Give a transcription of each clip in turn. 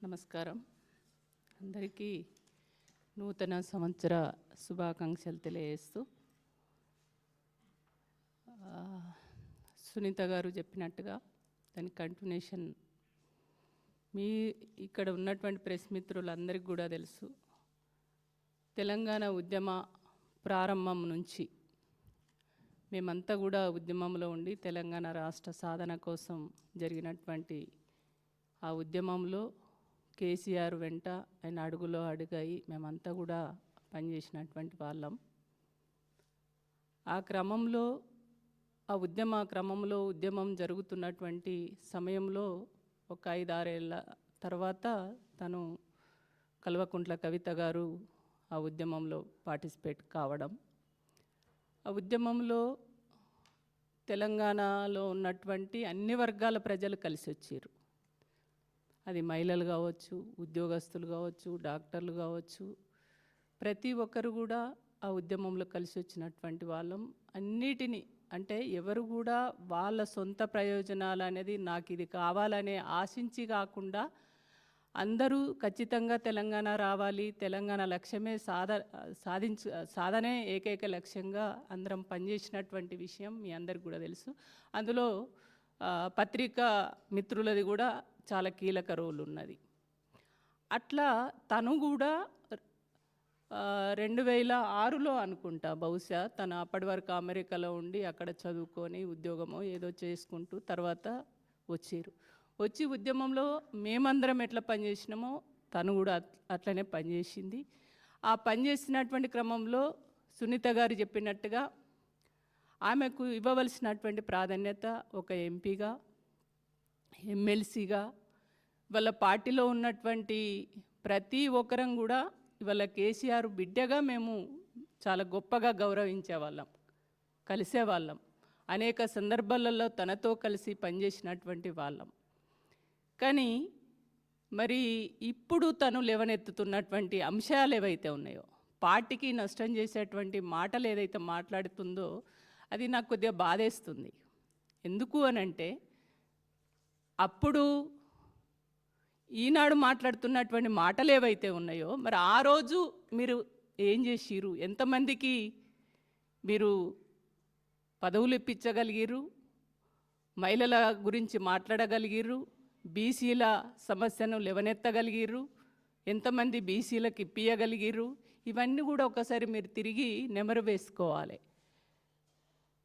నమస్కారం. అందరికీ నూతన సంవత్సర శుభాకాంక్షలు తెలియజేస్తూ సునీత గారు చెప్పినట్టుగా దాని కంటిన్యూషన్ మీ ఇక్కడ ఉన్నటువంటి ప్రెస్ మిత్రులందరికీ కూడా తెలుసు. తెలంగాణ ఉద్యమ ప్రారంభం నుంచి మేమంతా కూడా ఉద్యమంలో ఉండి తెలంగాణ రాష్ట్ర సాధన కోసం జరిగినటువంటి ఆ ఉద్యమంలో కేసీఆర్ వెంట ఆయన అడుగులో అడుగాయి మేమంతా కూడా పనిచేసినటువంటి వాళ్ళం. ఆ క్రమంలో ఉద్యమం జరుగుతున్నటువంటి సమయంలో ఒక 5-6 ఏళ్ళ తర్వాత తను కల్వకుంట్ల కవిత గారు ఆ ఉద్యమంలో పార్టిసిపేట్ కావడం, ఆ ఉద్యమంలో తెలంగాణలో ఉన్నటువంటి అన్ని వర్గాల ప్రజలు కలిసి వచ్చారు. అది మహిళలు కావచ్చు, ఉద్యోగస్తులు కావచ్చు, డాక్టర్లు కావచ్చు, ప్రతి ఒక్కరు కూడా ఆ ఉద్యమంలో కలిసి వచ్చినటువంటి వాళ్ళం. అన్నిటినీ అంటే ఎవరు కూడా వాళ్ళ సొంత ప్రయోజనాలు అనేది నాకు ఇది కావాలనే ఆశించి కాకుండా అందరూ ఖచ్చితంగా తెలంగాణ రావాలి, తెలంగాణ లక్ష్యమే సాధనే ఏకైక లక్ష్యంగా అందరం పనిచేసినటువంటి విషయం మీ అందరికి కూడా తెలుసు. అందులో పత్రికా మిత్రులది కూడా చాలా కీలక రోల్ ఉన్నది. అట్లా తను కూడా 2006లో అనుకుంటా బహుశా తను అప్పటి వరకు అమెరికాలో ఉండి అక్కడ చదువుకొని ఉద్యోగమో ఏదో చేసుకుంటూ తర్వాత వచ్చి ఉద్యమంలో మేమందరం ఎట్లా పనిచేసినామో తను కూడా అట్లనే పనిచేసింది. ఆ పనిచేసినటువంటి క్రమంలో సునీత గారు చెప్పినట్టుగా ఆమెకు ఇవ్వవలసినటువంటి ప్రాధాన్యత ఒక ఎంపీగా, ఎమ్మెల్సీగా, వాళ్ళ పార్టీలో ఉన్నటువంటి ప్రతి ఒక్కరం కూడా ఇవాళ కేసీఆర్ బిడ్డగా మేము చాలా గొప్పగా గౌరవించేవాళ్ళం, కలిసేవాళ్ళం. అనేక సందర్భాలలో తనతో కలిసి పనిచేసినటువంటి వాళ్ళం. కానీ మరి ఇప్పుడు తను లేవనెత్తుతున్నటువంటి అంశాలు ఏవైతే ఉన్నాయో, పార్టీకి నష్టం చేసేటువంటి మాటలు ఏదైతే మాట్లాడుతుందో అది నాకు కొద్దిగా బాధేస్తుంది. ఎందుకు అనంటే అప్పుడు ఈనాడు మాట్లాడుతున్నటువంటి మాటలు ఏవైతే ఉన్నాయో మరి ఆ రోజు మీరు ఏం చేసిరు, ఎంతమందికి మీరు పదవులు ఇప్పించగలిగిరు, మహిళల గురించి మాట్లాడగలిగిరు, బీసీల సమస్యను లేవనెత్తగలిగిరు, ఎంతమంది బీసీలకు ఇప్పించగలిగిరు, ఇవన్నీ కూడా ఒకసారి మీరు తిరిగి నెమరు వేసుకోవాలి.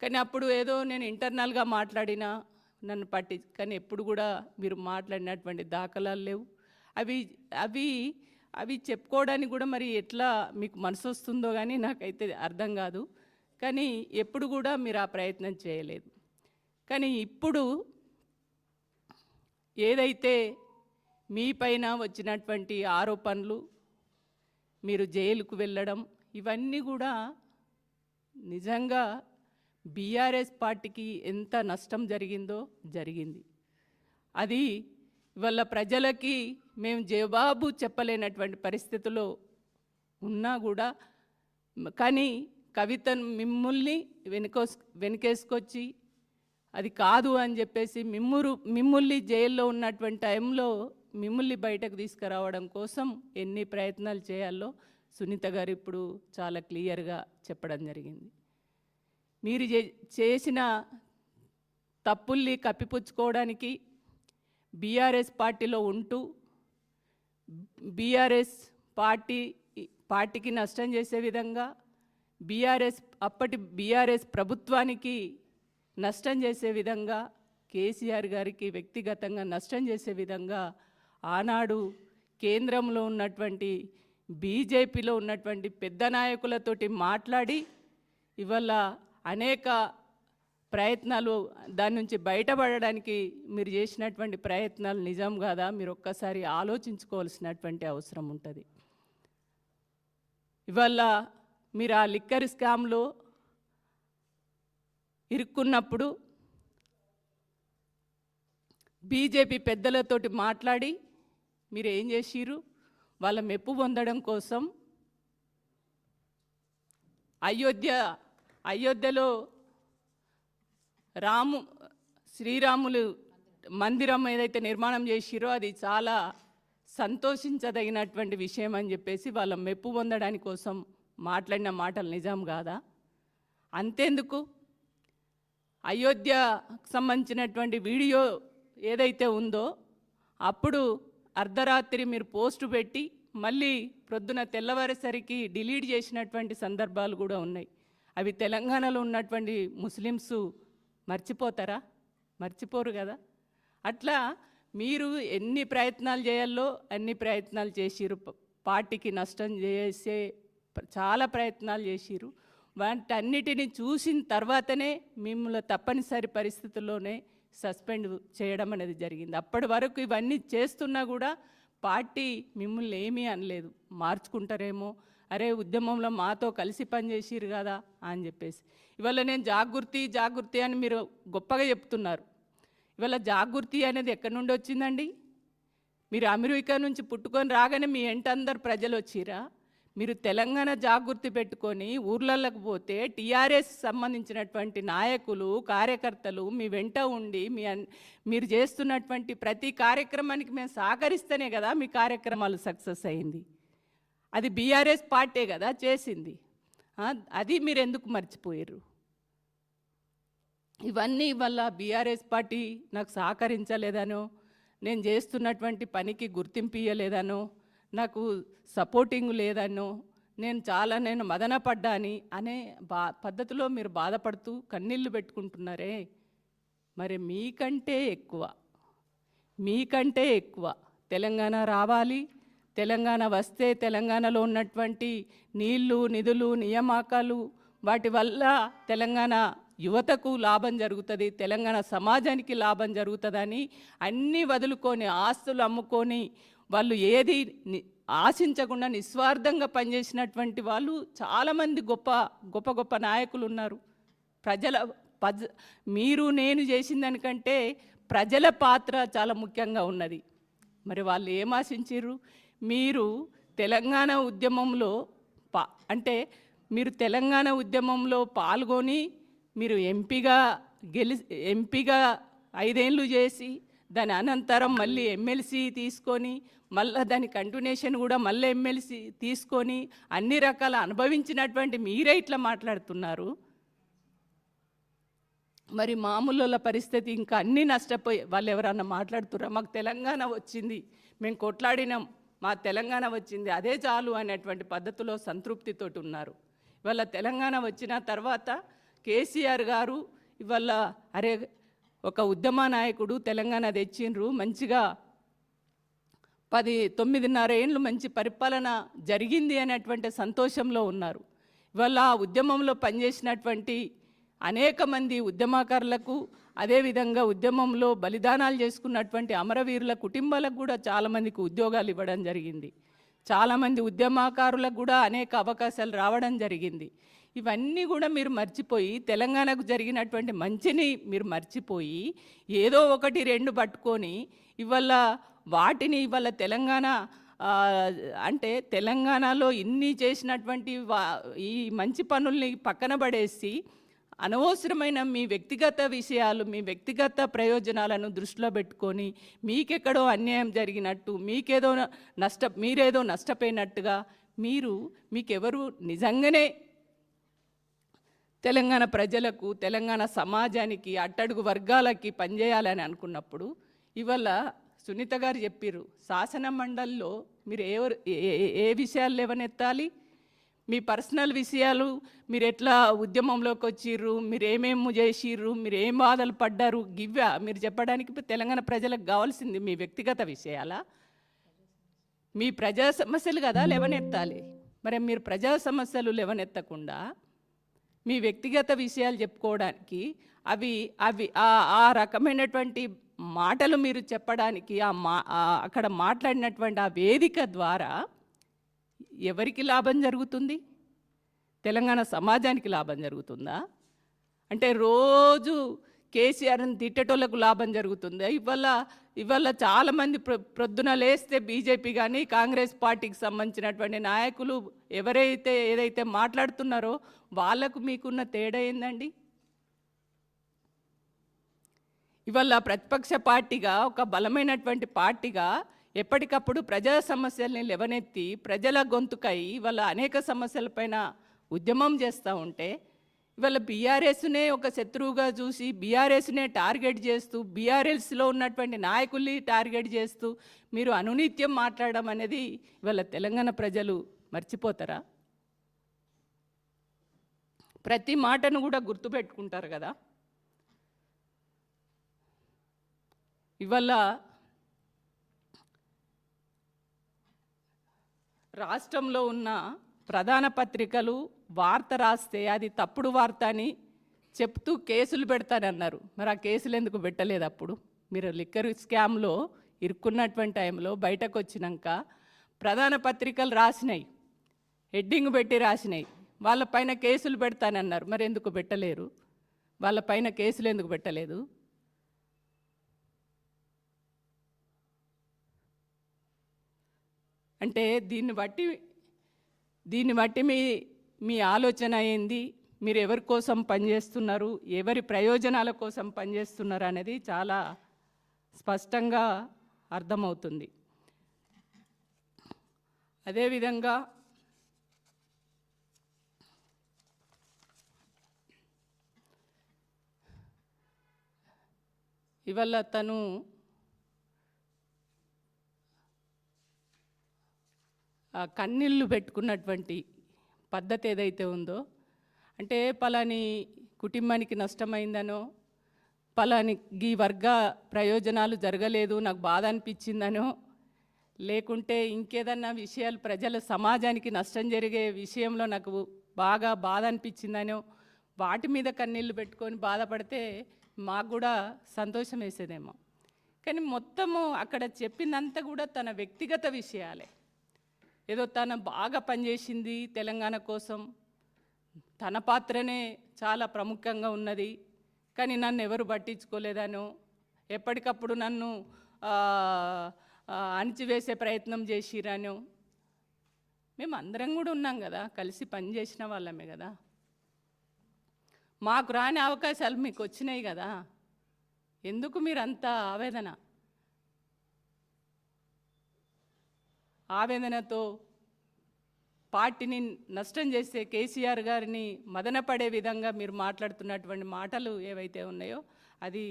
కానీ అప్పుడు ఏదో నేను ఇంటర్నల్గా మాట్లాడినా నన్ను కానీ ఎప్పుడు కూడా మీరు మాట్లాడినటువంటి దాఖలాలు లేవు. అవి చెప్పుకోవడానికి కూడా మరి ఎట్లా మీకు మనసు వస్తుందో కానీ నాకైతే అర్థం కాదు. కానీ ఎప్పుడు కూడా మీరు ఆ ప్రయత్నం చేయలేదు. కానీ ఇప్పుడు ఏదైతే మీ పైన వచ్చినటువంటి ఆరోపణలు, మీరు జైలుకు వెళ్ళడం, ఇవన్నీ కూడా నిజంగా బీఆర్ఎస్ పార్టీకి ఎంత నష్టం జరిగింది. అది ఇవాళ ప్రజలకి మేము జవాబు చెప్పలేనటువంటి పరిస్థితుల్లో ఉన్నా కూడా, కానీ కవితను మిమ్మల్ని వెనకేసుకొచ్చి అది కాదు అని చెప్పేసి మిమ్మల్ని జైల్లో ఉన్నటువంటి టైంలో మిమ్మల్ని బయటకు తీసుకురావడం కోసం ఎన్ని ప్రయత్నాలు చేయాలో సునీత గారు ఇప్పుడు చాలా క్లియర్గా చెప్పడం జరిగింది. మీరు చేసిన తప్పుల్ని కప్పిపుచ్చుకోవడానికి బీఆర్ఎస్ పార్టీలో ఉంటూ బీఆర్ఎస్ పార్టీకి నష్టం చేసే విధంగా, అప్పటి బీఆర్ఎస్ ప్రభుత్వానికి నష్టం చేసే విధంగా, కేసీఆర్ గారికి వ్యక్తిగతంగా నష్టం చేసే విధంగా ఆనాడు కేంద్రంలో ఉన్నటువంటి బీజేపీలో ఉన్నటువంటి పెద్ద నాయకులతోటి మాట్లాడి ఇవాళ అనేక ప్రయత్నాలు దాని నుంచి బయటపడడానికి మీరు చేసినటువంటి ప్రయత్నాలు నిజం కాదా మీరు ఒక్కసారి ఆలోచించుకోవాల్సినటువంటి అవసరం ఉంటుంది. ఇవాళ మీరు ఆ లిక్కర్ స్కామ్లో ఇరుక్కున్నప్పుడు బీజేపీ పెద్దలతోటి మాట్లాడి మీరు ఏం చేసిరు, వాళ్ళ మెప్పు పొందడం కోసం అయోధ్యలో శ్రీరాములు మందిరం ఏదైతే నిర్మాణం చేసిరో అది చాలా సంతోషించదగినటువంటి విషయం అని చెప్పేసి వాళ్ళ మెప్పు పొందడానికి కోసం మాట్లాడిన మాటలు నిజం కాదా? అంతేందుకు, అయోధ్యకు సంబంధించినటువంటి వీడియో ఏదైతే ఉందో అప్పుడు అర్ధరాత్రి మీరు పోస్టు పెట్టి మళ్ళీ ప్రొద్దున తెల్లవారేసరికి డిలీట్ చేసినటువంటి సందర్భాలు కూడా ఉన్నాయి. అవి తెలంగాణలో ఉన్నటువంటి ముస్లిమ్స్ మర్చిపోతారా? మర్చిపోరు కదా. అట్లా మీరు ఎన్ని ప్రయత్నాలు చేయాలో అన్ని ప్రయత్నాలు చేసిరు, పార్టీకి నష్టం చేసే చాలా ప్రయత్నాలు చేసిరు. వాటన్నిటిని చూసిన తర్వాతనే మిమ్మల్ని తప్పనిసరి పరిస్థితుల్లోనే సస్పెండ్ చేయడం అనేది జరిగింది. అప్పటి వరకు ఇవన్నీ చేస్తున్నా కూడా పార్టీ మిమ్మల్ని ఏమీ అనలేదు. మార్చుకుంటారేమో, అరే ఉద్యమంలో మాతో కలిసి పనిచేసిరు కదా అని చెప్పేసి. ఇవాళ నేను జాగృతి అని మీరు గొప్పగా చెప్తున్నారు. ఇవాళ జాగృతి అనేది ఎక్కడి నుండి వచ్చిందండి? మీరు అమెరికా నుంచి పుట్టుకొని రాగానే మీ ఎంట అందరు ప్రజలు వచ్చిరా? మీరు తెలంగాణ జాగృతి పెట్టుకొని ఊర్లలోకి పోతే టీఆర్ఎస్ సంబంధించినటువంటి నాయకులు కార్యకర్తలు మీ వెంట ఉండి మీరు చేస్తున్నటువంటి ప్రతి కార్యక్రమానికి మేము సహకరిస్తేనే కదా మీ కార్యక్రమాలు సక్సెస్ అయింది. అది బీఆర్ఎస్ పార్టీ కదా చేసింది. అది మీరు ఎందుకు మర్చిపోయారు? ఇవన్నీ వల్ల బీఆర్ఎస్ పార్టీ నాకు సహకరించలేదనో, నేను చేస్తున్నటువంటి పనికి గుర్తింపు ఇవ్వలేదనో, నాకు సపోర్టింగ్ లేదనో, నేను మదన పడ్డాని అనే పద్ధతిలో మీరు బాధపడుతూ కన్నీళ్ళు పెట్టుకుంటున్నారే. మరి మీకంటే ఎక్కువ తెలంగాణ రావాలి. తెలంగాణ వస్తే తెలంగాణలో ఉన్నటువంటి నీళ్లు, నిధులు, నియామకాలు వాటి వల్ల తెలంగాణ యువతకు లాభం జరుగుతుంది, తెలంగాణ సమాజానికి లాభం జరుగుతుందని అన్నీ వదులుకొని ఆస్తులు అమ్ముకొని వాళ్ళు ఏది ఆశించకుండా నిస్వార్థంగా పనిచేసినటువంటి వాళ్ళు చాలామంది గొప్ప నాయకులు ఉన్నారు. మీరు నేను చేసిన దానికంటే ప్రజల పాత్ర చాలా ముఖ్యంగా ఉన్నది. మరి వాళ్ళు ఏం ఆశించారు? మీరు తెలంగాణ ఉద్యమంలో మీరు తెలంగాణ ఉద్యమంలో పాల్గొని మీరు ఎంపీగా 5 ఏళ్ళు చేసి దాని అనంతరం మళ్ళీ ఎమ్మెల్సీ తీసుకొని మళ్ళీ దాని కంటిన్యూషన్ కూడా మళ్ళీ ఎమ్మెల్సీ తీసుకొని అన్ని రకాల అనుభవించినటువంటి మీరే ఇట్లా మాట్లాడుతున్నారు. మరి మామూలుల పరిస్థితి ఇంకా అన్నీ నష్టపోయి వాళ్ళు ఎవరన్నా మాట్లాడుతున్నారు, మాకు తెలంగాణ వచ్చింది, మేము కొట్లాడినాం, మా తెలంగాణ వచ్చింది, అదే చాలు అనేటువంటి పద్ధతిలో సంతృప్తితోటి ఉన్నారు. ఇవాళ తెలంగాణ వచ్చిన తర్వాత కేసీఆర్ గారు ఇవాళ అరే ఒక ఉద్యమ నాయకుడు తెలంగాణ తెచ్చిండ్రు, మంచిగా 9.5 ఏళ్ళు మంచి పరిపాలన జరిగింది అనేటువంటి సంతోషంలో ఉన్నారు. ఇవాళ ఆ ఉద్యమంలో పనిచేసినటువంటి అనేక మంది ఉద్యమకారులకు, అదేవిధంగా ఉద్యమంలో బలిదానాలు చేసుకున్నటువంటి అమరవీరుల కుటుంబాలకు కూడా చాలామందికి ఉద్యోగాలు ఇవ్వడం జరిగింది. చాలామంది ఉద్యమకారులకు కూడా అనేక అవకాశాలు రావడం జరిగింది. ఇవన్నీ కూడా మీరు మర్చిపోయి తెలంగాణకు జరిగినటువంటి మంచిని మీరు మర్చిపోయి ఏదో 1-2 పట్టుకొని ఇవాళ తెలంగాణ అంటే తెలంగాణలో ఇన్ని చేసినటువంటి ఈ మంచి పనుల్ని పక్కన పడేసి అనవసరమైన మీ వ్యక్తిగత విషయాలు, మీ వ్యక్తిగత ప్రయోజనాలను దృష్టిలో పెట్టుకొని మీకెక్కడో అన్యాయం జరిగినట్టు, మీరేదో నష్టపోయినట్టుగా మీకెవరు నిజంగానే తెలంగాణ ప్రజలకు, తెలంగాణ సమాజానికి, అట్టడుగు వర్గాలకి పనిచేయాలని అనుకున్నప్పుడు ఇవాళ సునీత గారు చెప్పారు, శాసన మండలిలో మీరు ఏ విషయాలు లేవనెత్తాలి? మీ పర్సనల్ విషయాలు, మీరు ఎట్లా ఉద్యమంలోకి వచ్చిర్రు, మీరు ఏమేమి చేసిర్రు, మీరు ఏం బాధలు పడ్డారు, మీరు చెప్పడానికి తెలంగాణ ప్రజలకు కావాల్సింది మీ వ్యక్తిగత విషయాలా? మీ ప్రజా సమస్యలు కదా లేవనెత్తాలి. మరి మీరు ప్రజా సమస్యలు లేవనెత్తకుండా మీ వ్యక్తిగత విషయాలు చెప్పుకోవడానికి ఆ రకమైనటువంటి మాటలు మీరు చెప్పడానికి అక్కడ మాట్లాడినటువంటి ఆ వేదిక ద్వారా ఎవరికి లాభం జరుగుతుంది? తెలంగాణ సమాజానికి లాభం జరుగుతుందా? అంటే రోజు కేసీఆర్ని తిట్టేటోళ్ళకు లాభం జరుగుతుందా? ఇవాళ చాలామంది ప్రొద్దున లేస్తే బీజేపీ కానీ కాంగ్రెస్ పార్టీకి సంబంధించినటువంటి నాయకులు ఏదైతే మాట్లాడుతున్నారో వాళ్ళకు మీకున్న తేడా ఏందండి? ఇవాళ ప్రతిపక్ష పార్టీగా, ఒక బలమైనటువంటి పార్టీగా ఎప్పటికప్పుడు ప్రజా సమస్యల్ని లేవనెత్తి ప్రజల గొంతుకై ఇవాళ అనేక సమస్యలపైన ఉద్యమం చేస్తూ ఉంటే ఇవాళ బీఆర్ఎస్నే ఒక శత్రువుగా చూసి బీఆర్ఎస్నే టార్గెట్ చేస్తూ బీఆర్ఎస్లో ఉన్నటువంటి నాయకుల్ని టార్గెట్ చేస్తూ మీరు అనునిత్యం మాట్లాడడం అనేది ఇవాళ తెలంగాణ ప్రజలు మర్చిపోతారా? ప్రతి మాటను కూడా గుర్తుపెట్టుకుంటారు కదా. ఇవాళ రాష్ట్రంలో ఉన్న ప్రధాన పత్రికలు వార్త రాస్తే అది తప్పుడు వార్త అని చెప్తూ కేసులు పెడతానన్నారు. మరి ఆ కేసులు ఎందుకు పెట్టలేదు? అప్పుడు మీరు లిక్కర్ స్కామ్లో ఇరుక్కున్నటువంటి టైంలో బయటకు వచ్చినాక ప్రధాన పత్రికలు రాసినాయి, హెడ్డింగ్ పెట్టి రాసినాయి, వాళ్ళపైన కేసులు పెడతానన్నారు. మరి ఎందుకు పెట్టలేరు? వాళ్ళపైన కేసులు ఎందుకు పెట్టలేదు? అంటే దీన్ని బట్టి మీ ఆలోచన ఏంది? మీరు ఎవరి కోసం పనిచేస్తున్నారు, ఎవరి ప్రయోజనాల కోసం పనిచేస్తున్నారు అనేది చాలా స్పష్టంగా అర్థమవుతుంది. అదేవిధంగా ఇవాళ తను కన్నీళ్ళు పెట్టుకున్నటువంటి పద్ధతి ఏదైతే ఉందో, అంటే పలాని కుటుంబానికి నష్టమైందనో, పలాని ఈ వర్గ ప్రయోజనాలు జరగలేదు నాకు బాధ అనిపించిందనో, లేకుంటే ఇంకేదన్నా విషయాలు ప్రజల సమాజానికి నష్టం జరిగే విషయంలో నాకు బాగా బాధ అనిపించిందనో వాటి మీద కన్నీళ్ళు పెట్టుకొని బాధపడితే మాకు కూడా సంతోషం వేసేదేమో. కానీ మొత్తము అక్కడ చెప్పిందంతా కూడా తన వ్యక్తిగత విషయాలే. ఏదో తను బాగా పనిచేసింది తెలంగాణ కోసం, తన పాత్రనే చాలా ప్రముఖంగా ఉన్నది, కానీ నన్ను ఎవరు పట్టించుకోలేదనో, ఎప్పటికప్పుడు నన్ను అణిచివేసే ప్రయత్నం చేసిరనో. మేము అందరం కూడా ఉన్నాం కదా, కలిసి పనిచేసిన వాళ్ళమే కదా. మాకు రాని అవకాశాలు మీకు వచ్చినాయి కదా, ఎందుకు మీరు అంత ఆవేదనతో పార్టీని నష్టం చేసే కేసీఆర్ గారిని మదనపడే విధంగా మీరు మాట్లాడుతున్నటువంటి మాటలు ఏవైతే ఉన్నాయో అది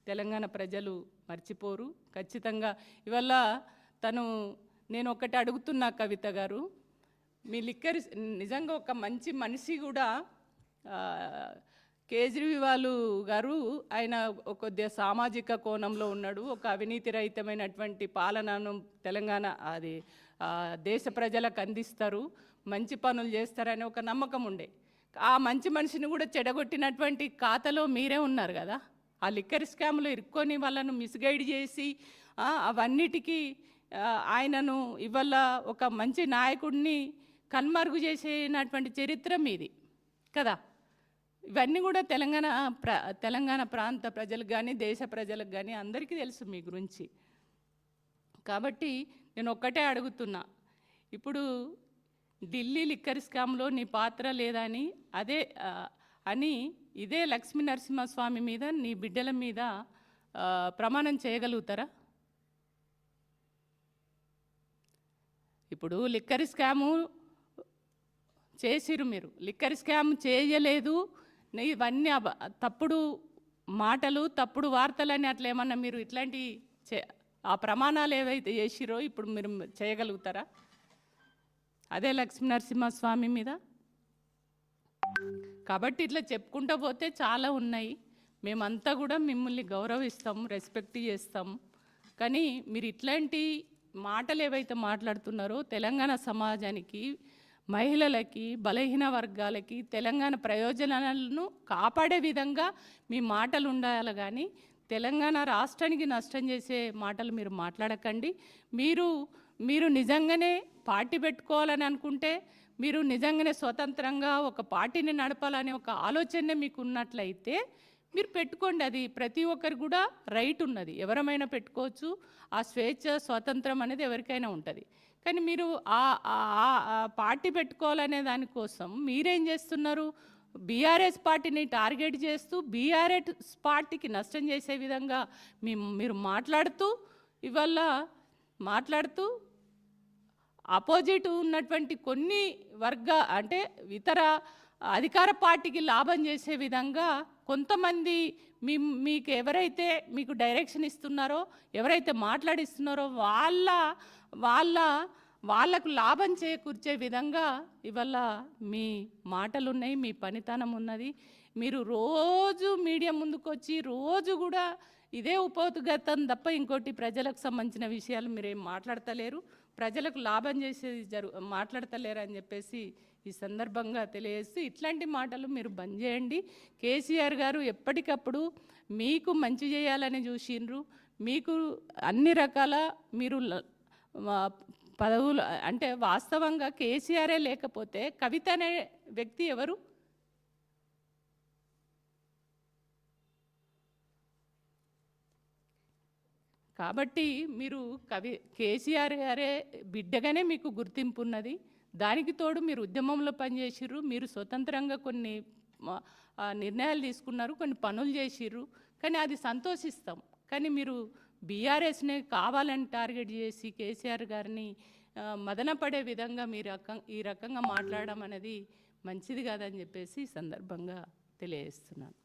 తెలంగాణ ప్రజలు మర్చిపోరు ఖచ్చితంగా. ఇవల్ల నేను ఒకటి అడుగుతున్నా కవిత గారు, మీ లిక్కర్ నిజంగా ఒక మంచి మనిషి కూడా కేజ్రీవాల్ గారు ఆయన కొద్దిగా సామాజిక కోణంలో ఉన్నాడు, ఒక అవినీతి రహితమైనటువంటి పాలనను తెలంగాణ దేశ ప్రజలకు అందిస్తారు, మంచి పనులు చేస్తారని ఒక నమ్మకం ఉండే. ఆ మంచి మనిషిని కూడా చెడగొట్టినటువంటి ఖాతాలో మీరే ఉన్నారు కదా. ఆ లిక్కర్ స్కామ్లో ఇరుక్కొని వాళ్ళను మిస్గైడ్ చేసి అవన్నిటికీ ఆయనను ఇవాళ ఒక మంచి నాయకుడిని కన్మరుగు చేసినటువంటి చరిత్ర మీది కదా. ఇవన్నీ కూడా తెలంగాణ ప్రాంత ప్రజలకు కానీ దేశ ప్రజలకు కానీ అందరికీ తెలుసు మీ గురించి. కాబట్టి నేను ఒక్కటే అడుగుతున్నా, ఇప్పుడు ఢిల్లీ లిక్కర్ స్కామ్లో నీ పాత్ర లేదని ఇదే లక్ష్మీ నరసింహస్వామి మీద నీ బిడ్డల మీద ప్రమాణం చేయగలుగుతారా? ఇప్పుడు లిక్కర్ స్కాము చేసిరు, మీరు లిక్కర్ స్కామ్ చేయలేదు, ఇవన్నీ తప్పుడు మాటలు తప్పుడు వార్తలని అట్లా ఏమన్నా మీరు ఇట్లాంటి ఆ ప్రమాణాలు ఏవైతే చేసిరో ఇప్పుడు మీరు చేయగలుగుతారా అదే లక్ష్మీ నరసింహస్వామి మీద? కాబట్టి ఇట్లా చెప్పుకుంటూ పోతే చాలా ఉన్నాయి. మేమంతా కూడా మిమ్మల్ని గౌరవిస్తాం, రెస్పెక్ట్ చేస్తాం. కానీ మీరు ఇట్లాంటి మాటలు ఏవైతే మాట్లాడుతున్నారో తెలంగాణ సమాజానికి, మహిళలకి, బలహీన వర్గాలకి తెలంగాణ ప్రయోజనాలను కాపాడే విధంగా మీ మాటలు ఉండాలి. కానీ తెలంగాణ రాష్ట్రానికి నష్టం చేసే మాటలు మీరు మాట్లాడకండి. మీరు నిజంగానే పార్టీ పెట్టుకోవాలని అనుకుంటే, మీరు నిజంగానే స్వతంత్రంగా ఒక పార్టీని నడపాలనే ఒక ఆలోచన మీకు ఉన్నట్లయితే మీరు పెట్టుకోండి. అది ప్రతి ఒక్కరికి కూడా రైట్ ఉన్నది, ఎవరమైనా పెట్టుకోవచ్చు. ఆ స్వేచ్ఛ స్వాతంత్రం అనేది ఎవరికైనా ఉంటుంది. కానీ మీరు పార్టీ పెట్టుకోవాలనే దానికోసం మీరేం చేస్తున్నారు? బీఆర్ఎస్ పార్టీని టార్గెట్ చేస్తూ బీఆర్ఎస్ పార్టీకి నష్టం చేసే విధంగా మీరు మాట్లాడుతూ ఇవాళ మాట్లాడుతూ అపోజిట్ ఉన్నటువంటి కొన్ని అంటే ఇతర అధికార పార్టీకి లాభం చేసే విధంగా కొంతమంది మీకు ఎవరైతే మీకు డైరెక్షన్ ఇస్తున్నారో, ఎవరైతే మాట్లాడిస్తున్నారో వాళ్ళకు లాభం చేకూర్చే విధంగా ఇవాళ మీ మాటలు ఉన్నాయి, మీ పనితనం ఉన్నది. మీరు రోజు మీడియా ముందుకు వచ్చి రోజు కూడా ఇదే ఉపోద్ఘాతం తప్ప ఇంకోటి ప్రజలకు సంబంధించిన విషయాలు మీరేం మాట్లాడతలేరు, ప్రజలకు లాభం చేసేది మాట్లాడతలేరు అని చెప్పేసి ఈ సందర్భంగా తెలియజేస్తూ ఇట్లాంటి మాటలు మీరు బంద్ చేయండి. కేసీఆర్ గారు ఎప్పటికప్పుడు మీకు మంచి చేయాలని చూసిండ్రు. మీకు అన్ని రకాల మీరు పదవులు అంటే వాస్తవంగా కేసీఆరే లేకపోతే కవిత అనే వ్యక్తి ఎవరు? కాబట్టి మీరు కేసీఆర్ గారే బిడ్డగానే మీకు గుర్తింపు ఉన్నది. దానికి తోడు మీరు ఉద్యమంలో పనిచేసిర్రు, మీరు స్వతంత్రంగా కొన్ని నిర్ణయాలు తీసుకున్నారు, కొన్ని పనులు చేసిర్రు. కానీ అది సంతోషిస్తాం. కానీ మీరు బీఆర్ఎస్ని కావాలని టార్గెట్ చేసి కేసీఆర్ గారిని మదనపడే విధంగా మీరు ఈ రకంగా మాట్లాడడం అనేది మంచిది కాదని చెప్పేసి ఈ సందర్భంగా తెలియజేస్తున్నాను.